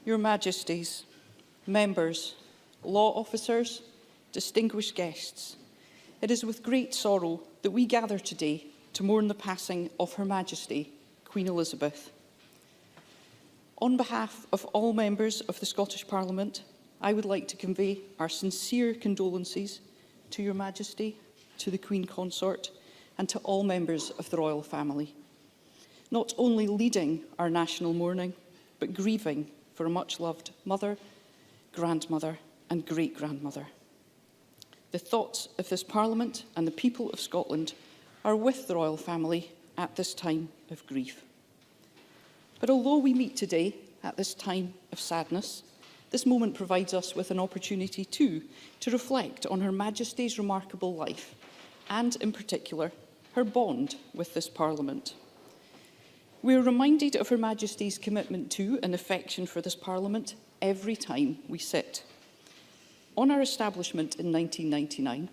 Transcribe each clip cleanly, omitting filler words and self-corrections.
Your Majesties, members, law officers, distinguished guests, it is with great sorrow that we gather today to mourn the passing of Her Majesty, Queen Elizabeth. On behalf of all members of the Scottish Parliament, I would like to convey our sincere condolences to Your Majesty, to the Queen Consort, and to all members of the royal family, not only leading our national mourning, but grieving for a much-loved mother, grandmother, and great-grandmother. The thoughts of this Parliament and the people of Scotland are with the royal family at this time of grief. But although we meet today at this time of sadness, this moment provides us with an opportunity too to reflect on Her Majesty's remarkable life and, in particular, her bond with this Parliament. We are reminded of Her Majesty's commitment to and affection for this Parliament every time we sit. On our establishment in 1999,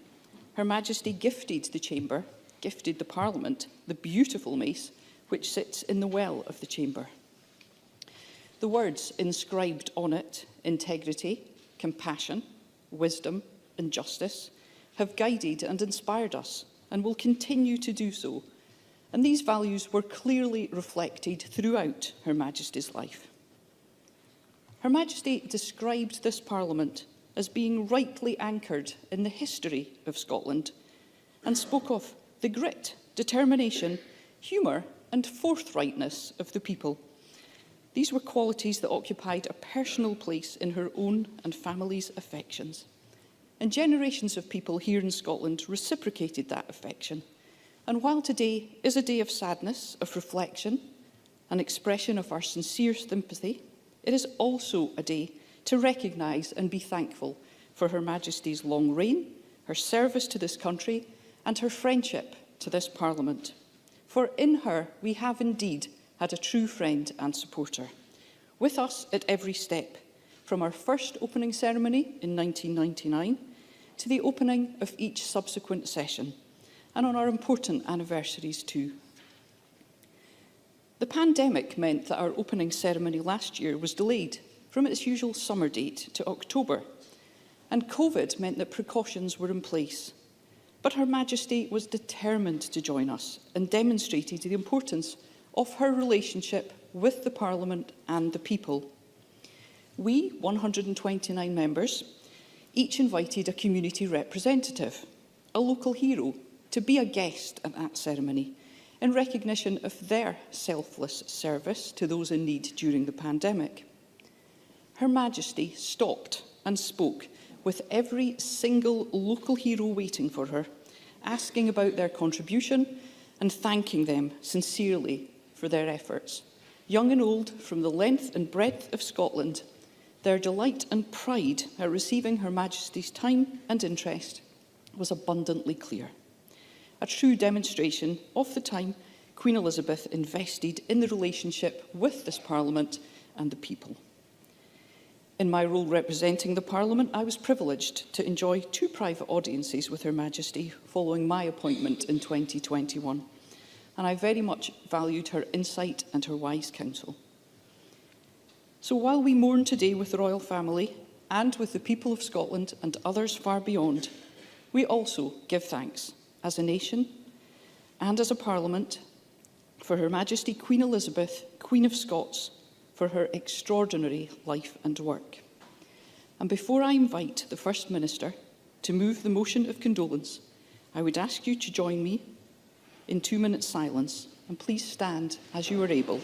Her Majesty gifted the Parliament, the beautiful mace which sits in the well of the chamber. The words inscribed on it, integrity, compassion, wisdom and justice, have guided and inspired us and will continue to do so. And these values were clearly reflected throughout Her Majesty's life. Her Majesty described this Parliament as being rightly anchored in the history of Scotland and spoke of the grit, determination, humour and forthrightness of the people. These were qualities that occupied a personal place in her own and family's affections. And generations of people here in Scotland reciprocated that affection. And while today is a day of sadness, of reflection, an expression of our sincere sympathy, it is also a day to recognise and be thankful for Her Majesty's long reign, her service to this country, and her friendship to this Parliament. For in her we have indeed had a true friend and supporter, with us at every step, from our first opening ceremony in 1999 to the opening of each subsequent session, and on our important anniversaries too. The pandemic meant that our opening ceremony last year was delayed from its usual summer date to October, and COVID meant that precautions were in place. But Her Majesty was determined to join us and demonstrated the importance of her relationship with the Parliament and the people. We, 129 members, each invited a community representative, a local hero, to be a guest at that ceremony in recognition of their selfless service to those in need during the pandemic. Her Majesty stopped and spoke with every single local hero waiting for her, asking about their contribution and thanking them sincerely for their efforts. Young and old, from the length and breadth of Scotland, their delight and pride at receiving Her Majesty's time and interest was abundantly clear. A true demonstration of the time Queen Elizabeth invested in the relationship with this Parliament and the people. In my role representing the Parliament, I was privileged to enjoy 2 private audiences with Her Majesty following my appointment in 2021, and I very much valued her insight and her wise counsel. So while we mourn today with the royal family and with the people of Scotland and others far beyond, we also give thanks as a nation and as a Parliament for Her Majesty Queen Elizabeth, Queen of Scots, for her extraordinary life and work. And before I invite the First Minister to move the motion of condolence, I would ask you to join me in 2 minutes silence, and please stand as you are able.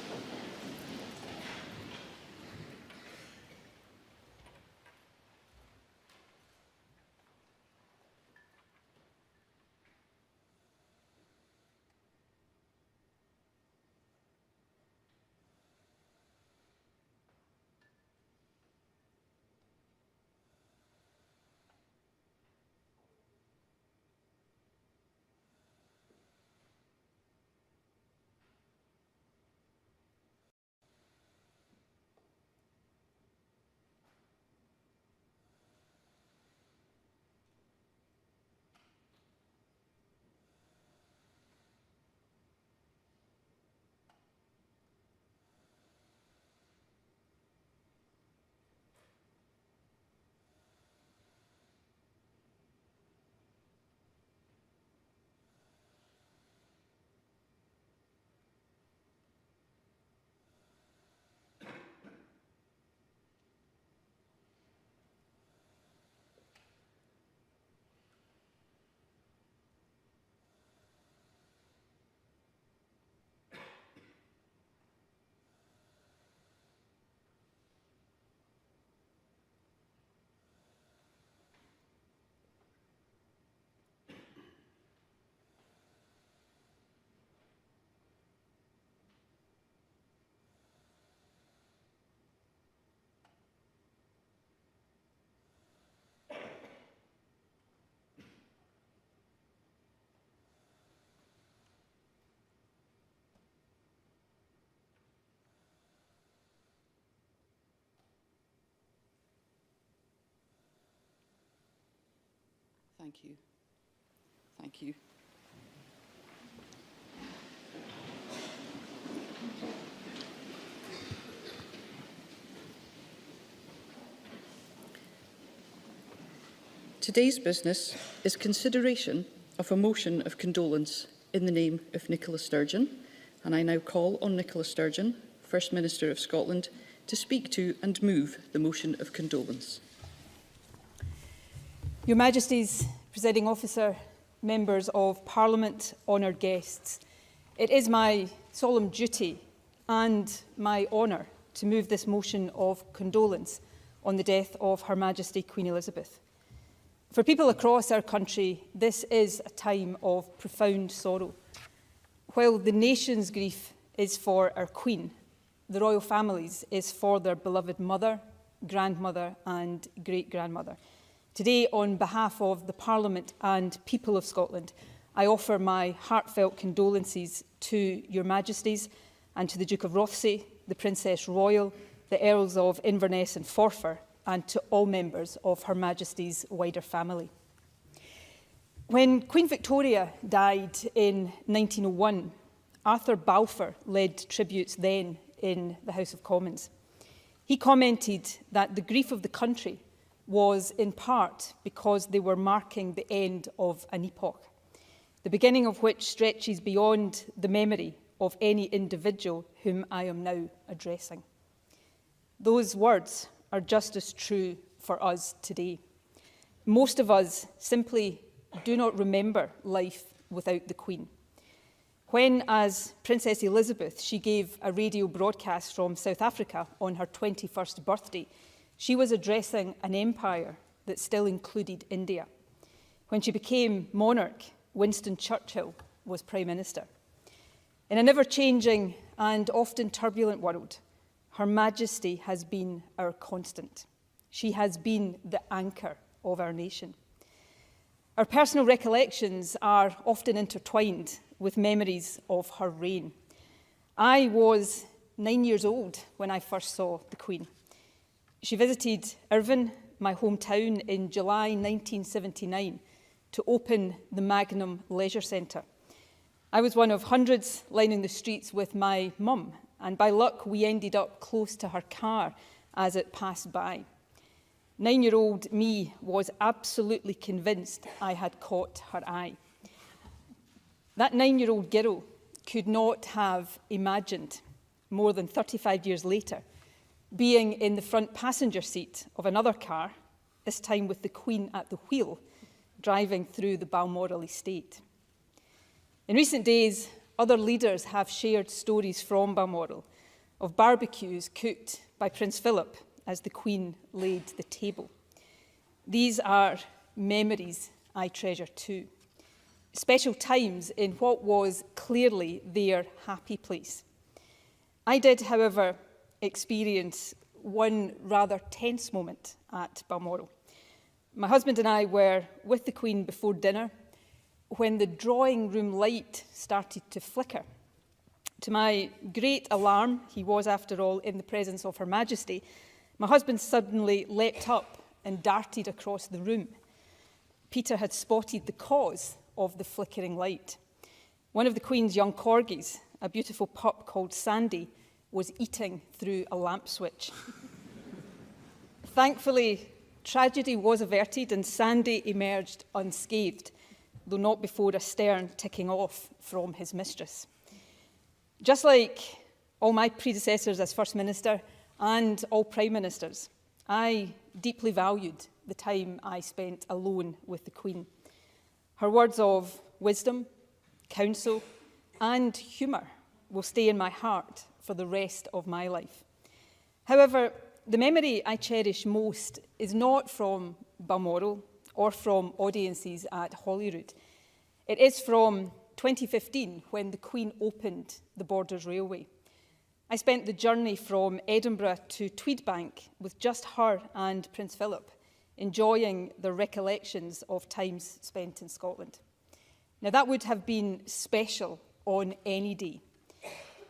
Thank you. Thank you. Today's business is consideration of a motion of condolence in the name of Nicola Sturgeon, and I now call on Nicola Sturgeon, First Minister of Scotland, to speak to and move the motion of condolence. Your Majesty's Presiding Officer, Members of Parliament, honoured guests, it is my solemn duty and my honour to move this motion of condolence on the death of Her Majesty Queen Elizabeth. For people across our country, this is a time of profound sorrow. While the nation's grief is for our Queen, the royal families is for their beloved mother, grandmother and great-grandmother. Today, on behalf of the Parliament and people of Scotland, I offer my heartfelt condolences to Your Majesties and to the Duke of Rothesay, the Princess Royal, the Earls of Inverness and Forfar, and to all members of Her Majesty's wider family. When Queen Victoria died in 1901, Arthur Balfour led tributes then in the House of Commons. He commented that the grief of the country was in part because they were marking the end of an epoch, the beginning of which stretches beyond the memory of any individual whom I am now addressing. Those words are just as true for us today. Most of us simply do not remember life without the Queen. When, as Princess Elizabeth, she gave a radio broadcast from South Africa on her 21st birthday, she was addressing an empire that still included India. When she became monarch, Winston Churchill was Prime Minister. In an ever-changing and often turbulent world, Her Majesty has been our constant. She has been the anchor of our nation. Our personal recollections are often intertwined with memories of her reign. I was 9 years old when I first saw the Queen. She visited Irvine, my hometown, in July 1979 to open the Magnum Leisure Centre. I was one of hundreds lining the streets with my mum, and by luck we ended up close to her car as it passed by. 9-year-old me was absolutely convinced I had caught her eye. That 9-year-old girl could not have imagined, more than 35 years later, being in the front passenger seat of another car, this time with the Queen at the wheel, driving through the Balmoral estate. In recent days, other leaders have shared stories from Balmoral of barbecues cooked by Prince Philip as the Queen laid the table. These are memories I treasure too. Special times in what was clearly their happy place. I did, however, experience one rather tense moment at Balmoral. My husband and I were with the Queen before dinner when the drawing room light started to flicker. To my great alarm, he was, after all, in the presence of Her Majesty, my husband suddenly leapt up and darted across the room. Peter had spotted the cause of the flickering light. One of the Queen's young corgis, a beautiful pup called Sandy, was eating through a lamp switch. Thankfully, tragedy was averted and Sandy emerged unscathed, though not before a stern ticking off from his mistress. Just like all my predecessors as First Minister and all Prime Ministers, I deeply valued the time I spent alone with the Queen. Her words of wisdom, counsel and humour will stay in my heart for the rest of my life. However, the memory I cherish most is not from Balmoral or from audiences at Holyrood. It is from 2015 when the Queen opened the Borders Railway. I spent the journey from Edinburgh to Tweedbank with just her and Prince Philip, enjoying the recollections of times spent in Scotland. Now that would have been special on any day.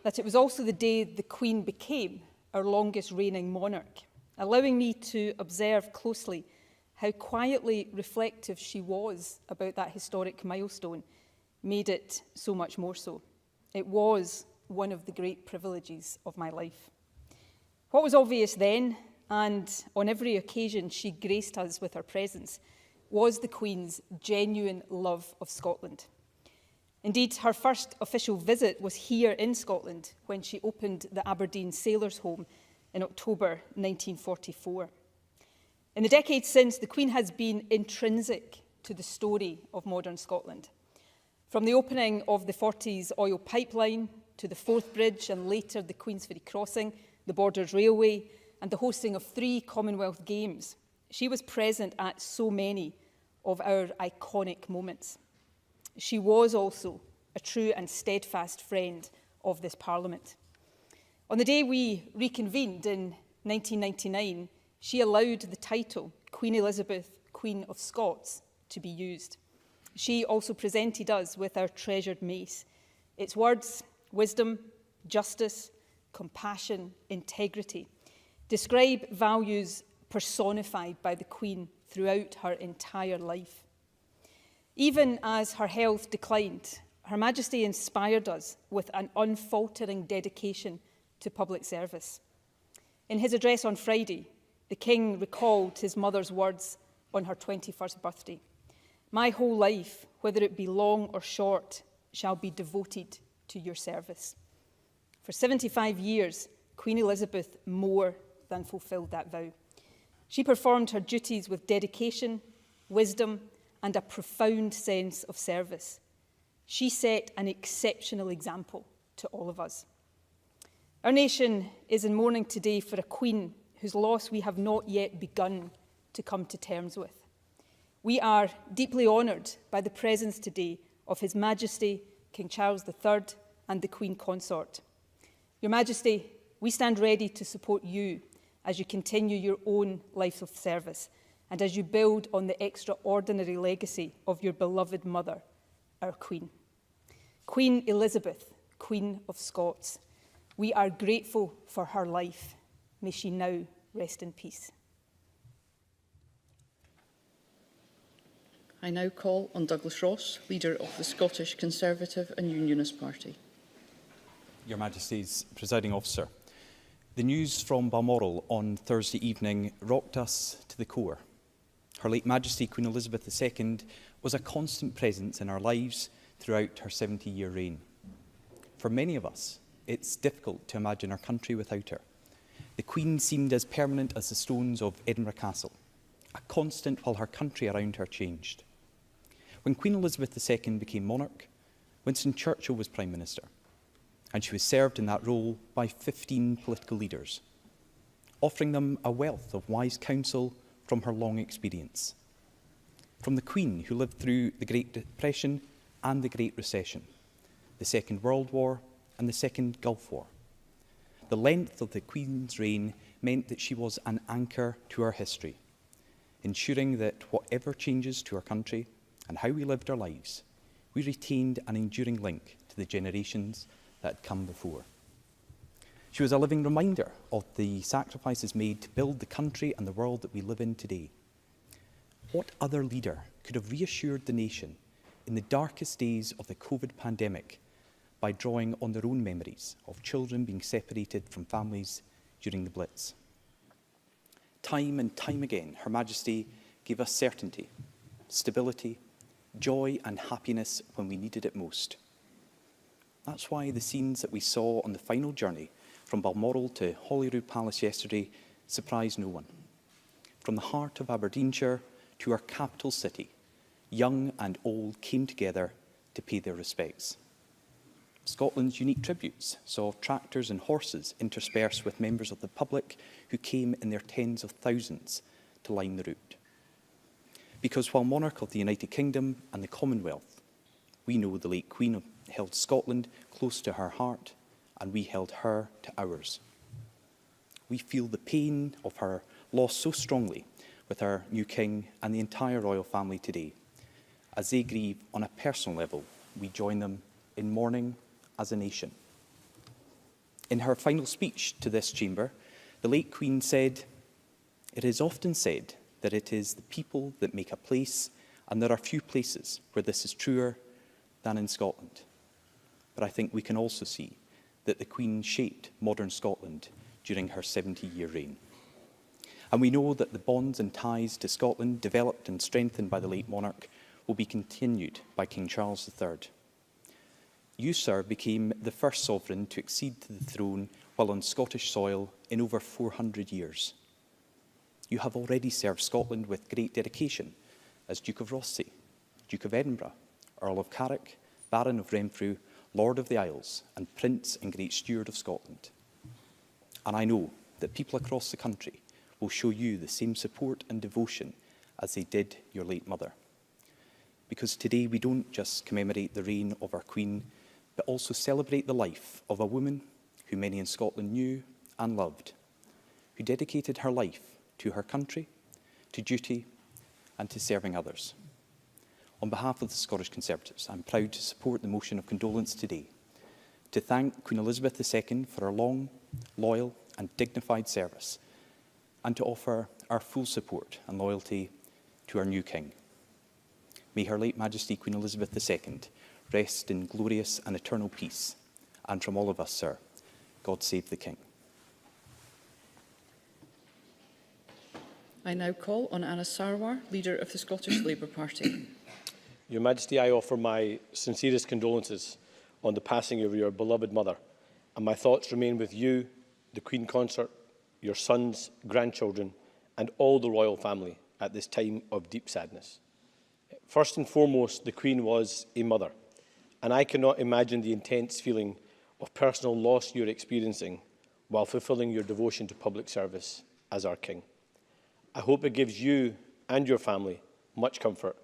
That it was also the day the Queen became our longest reigning monarch, allowing me to observe closely how quietly reflective she was about that historic milestone made it so much more so. It was one of the great privileges of my life. What was obvious then, and on every occasion she graced us with her presence, was the Queen's genuine love of Scotland. Indeed, her first official visit was here in Scotland when she opened the Aberdeen Sailors' Home in October 1944. In the decades since, the Queen has been intrinsic to the story of modern Scotland. From the opening of the 40s oil pipeline to the Forth Bridge and later the Queensferry Crossing, the Borders Railway and the hosting of 3 Commonwealth Games, she was present at so many of our iconic moments. She was also a true and steadfast friend of this Parliament. On the day we reconvened in 1999, she allowed the title Queen Elizabeth, Queen of Scots to be used. She also presented us with our treasured mace. Its words, wisdom, justice, compassion, integrity, describe values personified by the Queen throughout her entire life. Even as her health declined, Her Majesty inspired us with an unfaltering dedication to public service. In his address on Friday, the King recalled his mother's words on her 21st birthday. "My whole life, whether it be long or short, shall be devoted to your service." For 75 years, Queen Elizabeth more than fulfilled that vow. She performed her duties with dedication, wisdom, and a profound sense of service. She set an exceptional example to all of us. Our nation is in mourning today for a queen whose loss we have not yet begun to come to terms with. We are deeply honoured by the presence today of His Majesty King Charles III and the Queen Consort. Your Majesty, we stand ready to support you as you continue your own life of service and as you build on the extraordinary legacy of your beloved mother, our Queen. Queen Elizabeth, Queen of Scots, we are grateful for her life. May she now rest in peace. I now call on Douglas Ross, leader of the Scottish Conservative and Unionist Party. Your Majesty's Presiding Officer, the news from Balmoral on Thursday evening rocked us to the core. Her late Majesty Queen Elizabeth II was a constant presence in our lives throughout her 70-year reign. For many of us, it's difficult to imagine our country without her. The Queen seemed as permanent as the stones of Edinburgh Castle, a constant while her country around her changed. When Queen Elizabeth II became monarch, Winston Churchill was Prime Minister, and she was served in that role by 15 political leaders, offering them a wealth of wise counsel from her long experience. From the Queen, who lived through the Great Depression and the Great Recession, the Second World War and the Second Gulf War. The length of the Queen's reign meant that she was an anchor to our history, ensuring that whatever changes to our country and how we lived our lives, we retained an enduring link to the generations that had come before. She was a living reminder of the sacrifices made to build the country and the world that we live in today. What other leader could have reassured the nation in the darkest days of the COVID pandemic by drawing on their own memories of children being separated from families during the Blitz? Time and time again, Her Majesty gave us certainty, stability, joy and happiness when we needed it most. That's why the scenes that we saw on the final journey from Balmoral to Holyrood Palace yesterday surprised no one. From the heart of Aberdeenshire to our capital city, young and old came together to pay their respects. Scotland's unique tributes saw tractors and horses interspersed with members of the public who came in their tens of thousands to line the route. Because while monarch of the United Kingdom and the Commonwealth, we know the late Queen held Scotland close to her heart, and we held her to ours. We feel the pain of her loss so strongly with our new King and the entire royal family today. As they grieve on a personal level, we join them in mourning as a nation. In her final speech to this chamber, the late Queen said, "It is often said that it is the people that make a place, and there are few places where this is truer than in Scotland. But I think we can also see that the Queen shaped modern Scotland during her 70-year reign. And we know that the bonds and ties to Scotland, developed and strengthened by the late monarch, will be continued by King Charles III. You, sir, became the first sovereign to accede to the throne while on Scottish soil in over 400 years. You have already served Scotland with great dedication as Duke of Rothesay, Duke of Edinburgh, Earl of Carrick, Baron of Renfrew, Lord of the Isles, and Prince and Great Steward of Scotland. And I know that people across the country will show you the same support and devotion as they did your late mother. Because today we don't just commemorate the reign of our Queen, but also celebrate the life of a woman who many in Scotland knew and loved, who dedicated her life to her country, to duty, and to serving others. On behalf of the Scottish Conservatives, I'm proud to support the motion of condolence today, to thank Queen Elizabeth II for her long, loyal and dignified service, and to offer our full support and loyalty to our new King. May Her late Majesty Queen Elizabeth II rest in glorious and eternal peace. And from all of us, sir, God save the King. I now call on Anna Sarwar, Leader of the Scottish Labour Party. Your Majesty, I offer my sincerest condolences on the passing of your beloved mother, and my thoughts remain with you, the Queen Consort, your sons, grandchildren, and all the royal family at this time of deep sadness. First and foremost, the Queen was a mother, and I cannot imagine the intense feeling of personal loss you're experiencing while fulfilling your devotion to public service as our King. I hope it gives you and your family much comfort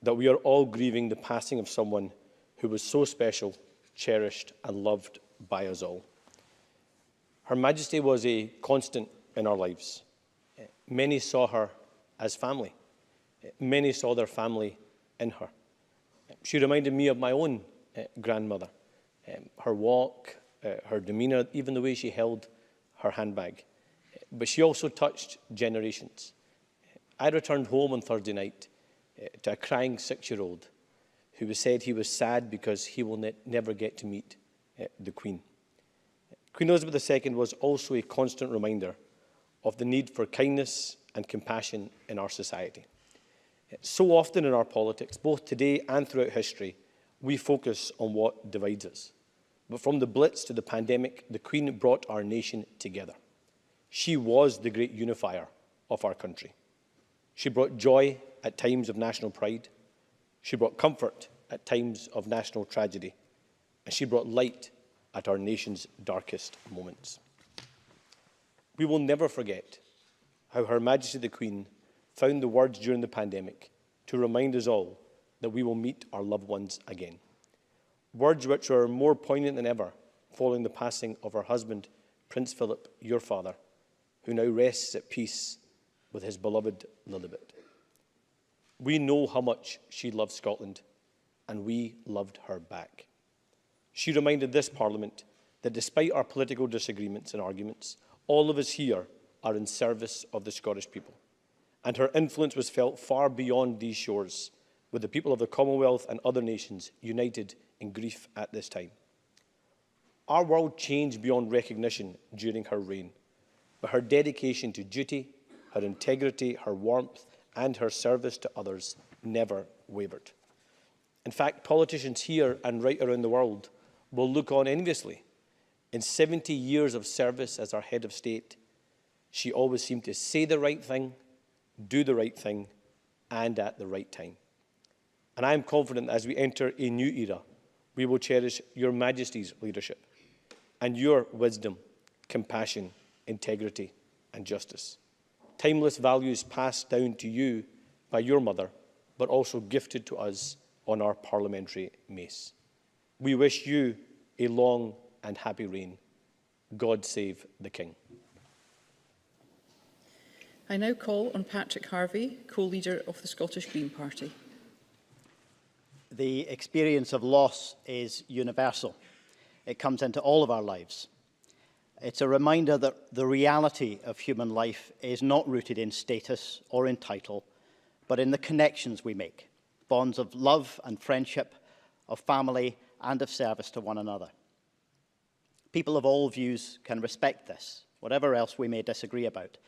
that we are all grieving the passing of someone who was so special, cherished, and loved by us all. Her Majesty was a constant in our lives. Many saw her as family. Many saw their family in her. She reminded me of my own grandmother. Her walk, her demeanour, even the way she held her handbag. But she also touched generations. I returned home on Thursday night to a crying 6-year-old who said he was sad because he will never get to meet the Queen. Queen Elizabeth II was also a constant reminder of the need for kindness and compassion in our society. So often in our politics, both today and throughout history, we focus on what divides us. But from the Blitz to the pandemic, the Queen brought our nation together. She was the great unifier of our country. She brought joy at times of national pride. She brought comfort at times of national tragedy. And she brought light at our nation's darkest moments. We will never forget how Her Majesty the Queen found the words during the pandemic to remind us all that we will meet our loved ones again. Words which are more poignant than ever following the passing of her husband, Prince Philip, your father, who now rests at peace with his beloved Lilibet. We know how much she loved Scotland, and we loved her back. She reminded this Parliament that despite our political disagreements and arguments, all of us here are in service of the Scottish people. And her influence was felt far beyond these shores, with the people of the Commonwealth and other nations united in grief at this time. Our world changed beyond recognition during her reign, but her dedication to duty, her integrity, her warmth, and her service to others never wavered. In fact, politicians here and right around the world will look on enviously. In 70 years of service as our head of state, she always seemed to say the right thing, do the right thing, and at the right time. And I am confident that as we enter a new era, we will cherish your Majesty's leadership and your wisdom, compassion, integrity, and justice. Timeless values passed down to you by your mother, but also gifted to us on our parliamentary mace. We wish you a long and happy reign. God save the King. I now call on Patrick Harvey, co-leader of the Scottish Green Party. The experience of loss is universal. It comes into all of our lives. It's a reminder that the reality of human life is not rooted in status or in title, but in the connections we make, bonds of love and friendship, of family and of service to one another. People of all views can respect this, whatever else we may disagree about.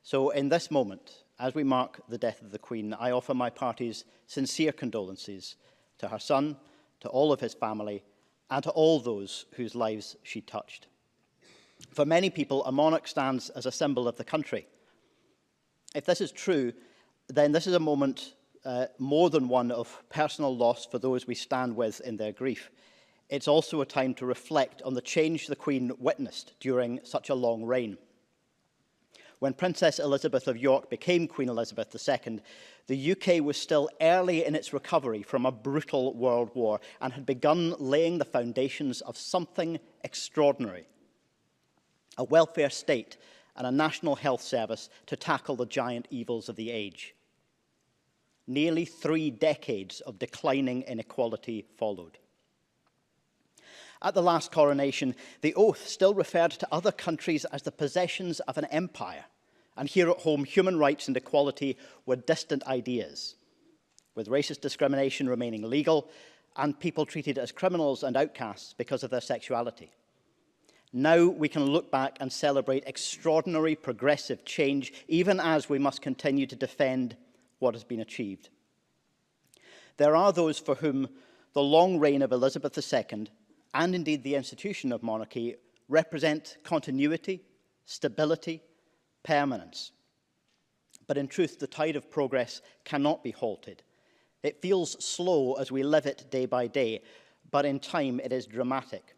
So in this moment, as we mark the death of the Queen, I offer my party's sincere condolences to her son, to all of his family, and to all those whose lives she touched. For many people, a monarch stands as a symbol of the country. If this is true, then this is a moment more than one of personal loss for those we stand with in their grief. It's also a time to reflect on the change the Queen witnessed during such a long reign. When Princess Elizabeth of York became Queen Elizabeth II, the UK was still early in its recovery from a brutal world war and had begun laying the foundations of something extraordinary: a welfare state and a national health service to tackle the giant evils of the age. Nearly 3 decades of declining inequality followed. At the last coronation, the oath still referred to other countries as the possessions of an empire, and here at home, human rights and equality were distant ideas, with racist discrimination remaining legal and people treated as criminals and outcasts because of their sexuality. Now we can look back and celebrate extraordinary progressive change, even as we must continue to defend what has been achieved. There are those for whom the long reign of Elizabeth II, and indeed the institution of monarchy, represent continuity, stability, permanence. But in truth, the tide of progress cannot be halted. It feels slow as we live it day by day, but in time it is dramatic.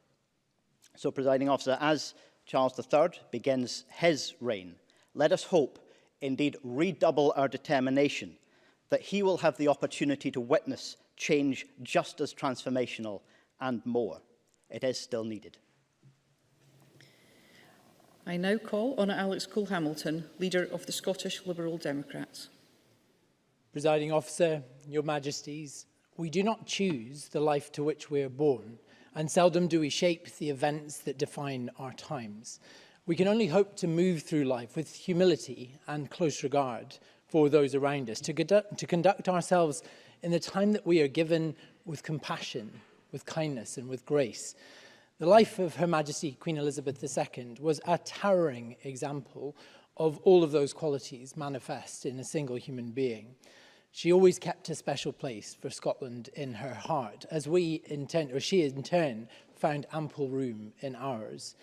So, Presiding Officer, as Charles III begins his reign, let us hope, indeed redouble our determination, that he will have the opportunity to witness change just as transformational and more. It is still needed. I now call on Alex Cole-Hamilton, Leader of the Scottish Liberal Democrats. Presiding Officer, Your Majesties, we do not choose the life to which we are born, and seldom do we shape the events that define our times. We can only hope to move through life with humility and close regard for those around us, to conduct ourselves in the time that we are given with compassion, with kindness and with grace. The life of Her Majesty Queen Elizabeth II was a towering example of all of those qualities manifest in a single human being. She always kept a special place for Scotland in her heart, as she in turn found ample room in ours.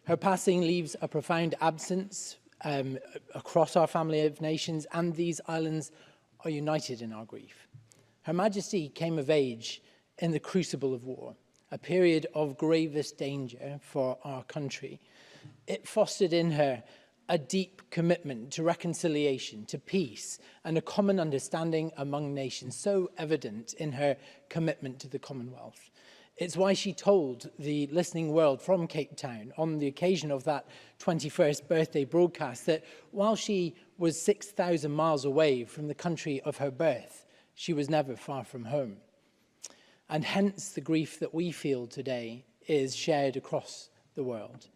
Her passing leaves a profound absence across our family of nations, and these islands are united in our grief. Her Majesty came of age in the crucible of war, a period of gravest danger for our country. It fostered in her a deep commitment to reconciliation, to peace, and a common understanding among nations, so evident in her commitment to the Commonwealth. It's why she told the listening world from Cape Town on the occasion of that 21st birthday broadcast that while she was 6,000 miles away from the country of her birth, she was never far from home. And hence the grief that we feel today is shared across the world.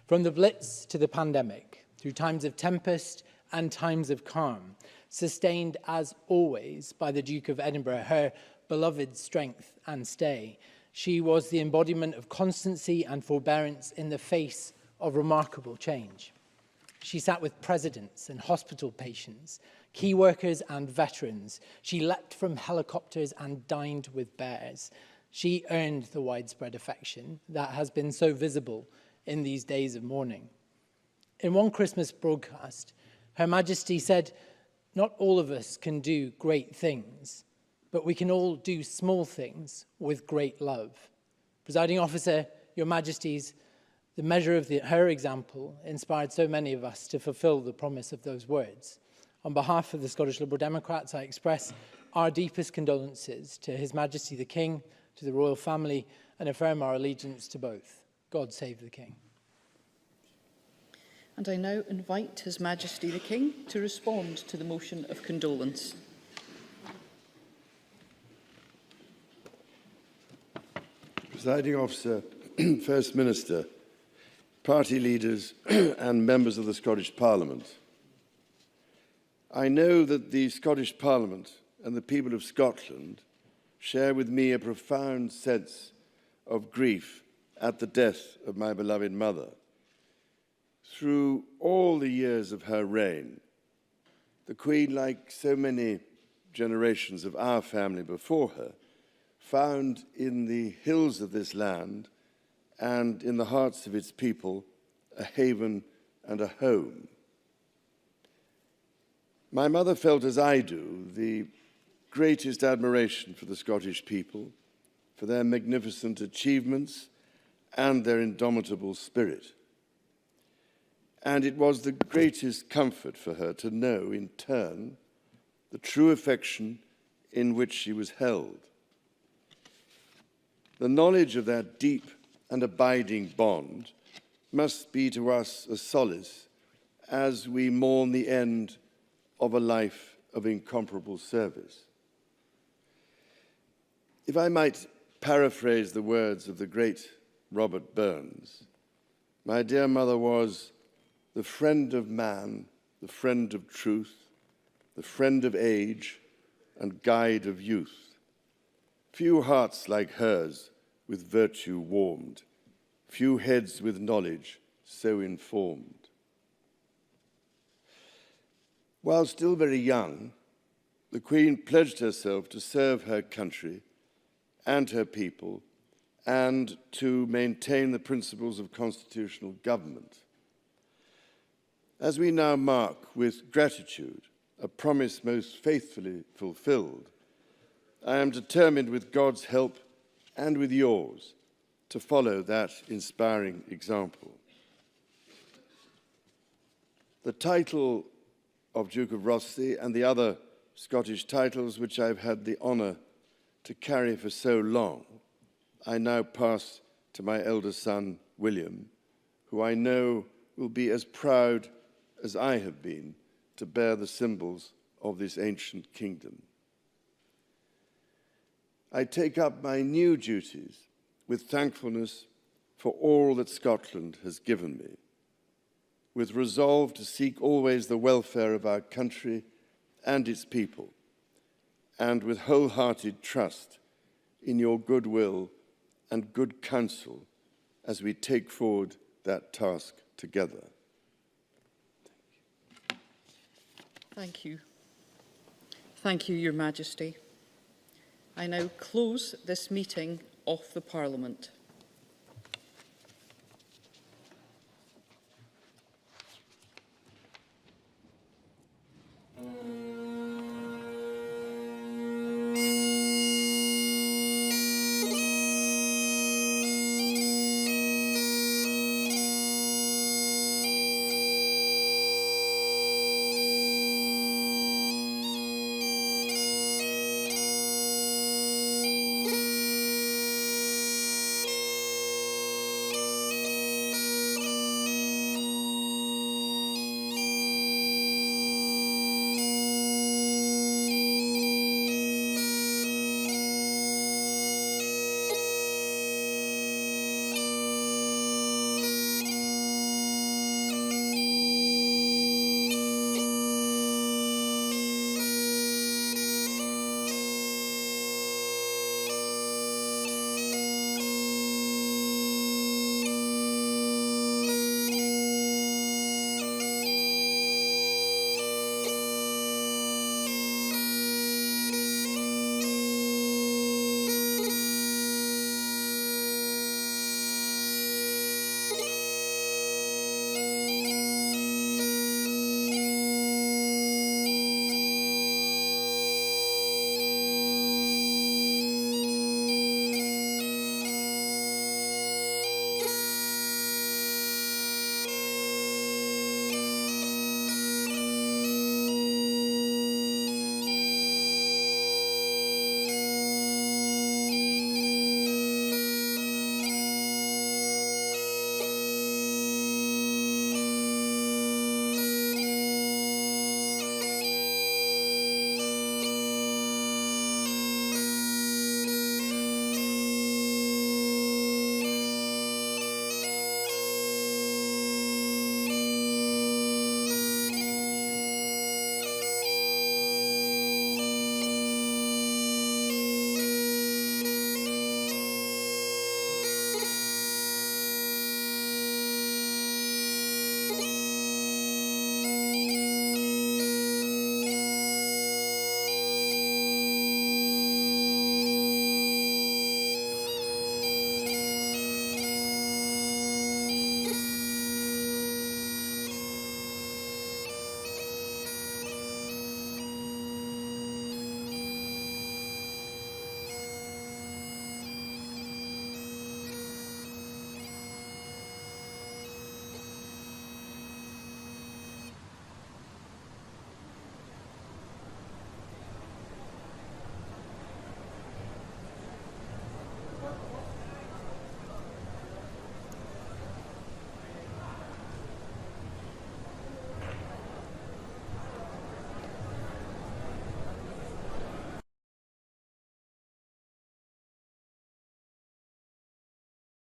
From the Blitz to the pandemic, through times of tempest and times of calm, sustained as always by the Duke of Edinburgh, her beloved strength and stay. She was the embodiment of constancy and forbearance in the face of remarkable change. She sat with presidents and hospital patients, key workers and veterans. She leapt from helicopters and dined with bears. She earned the widespread affection that has been so visible in these days of mourning. In one Christmas broadcast, Her Majesty said, "Not all of us can do great things, but we can all do small things with great love." Presiding Officer, Your Majesties, the measure of her example inspired so many of us to fulfill the promise of those words. On behalf of the Scottish Liberal Democrats, I express our deepest condolences to His Majesty the King, to the royal family, and affirm our allegiance to both. God save the King. And I now invite His Majesty the King to respond to the motion of condolence. Presiding Officer, First Minister, party leaders and members of the Scottish Parliament. I know that the Scottish Parliament and the people of Scotland share with me a profound sense of grief at the death of my beloved mother. Through all the years of her reign, the Queen, like so many generations of our family before her, found in the hills of this land and in the hearts of its people a haven and a home. My mother felt, as I do, the greatest admiration for the Scottish people, for their magnificent achievements and their indomitable spirit. And it was the greatest comfort for her to know, in turn, the true affection in which she was held. The knowledge of that deep and abiding bond must be to us a solace as we mourn the end of a life of incomparable service. If I might paraphrase the words of the great Robert Burns, my dear mother was the friend of man, the friend of truth, the friend of age, and guide of youth. Few hearts like hers with virtue warmed, few heads with knowledge so informed. While still very young, the Queen pledged herself to serve her country and her people and to maintain the principles of constitutional government. As we now mark with gratitude a promise most faithfully fulfilled, I am determined, with God's help and with yours, to follow that inspiring example. The title of Duke of Rothesay and the other Scottish titles which I've had the honour to carry for so long, I now pass to my elder son, William, who I know will be as proud as I have been to bear the symbols of this ancient kingdom. I take up my new duties with thankfulness for all that Scotland has given me, with resolve to seek always the welfare of our country and its people, and with wholehearted trust in your goodwill and good counsel as we take forward that task together. Thank you. Thank you, Your Majesty. I now close this meeting of the Parliament.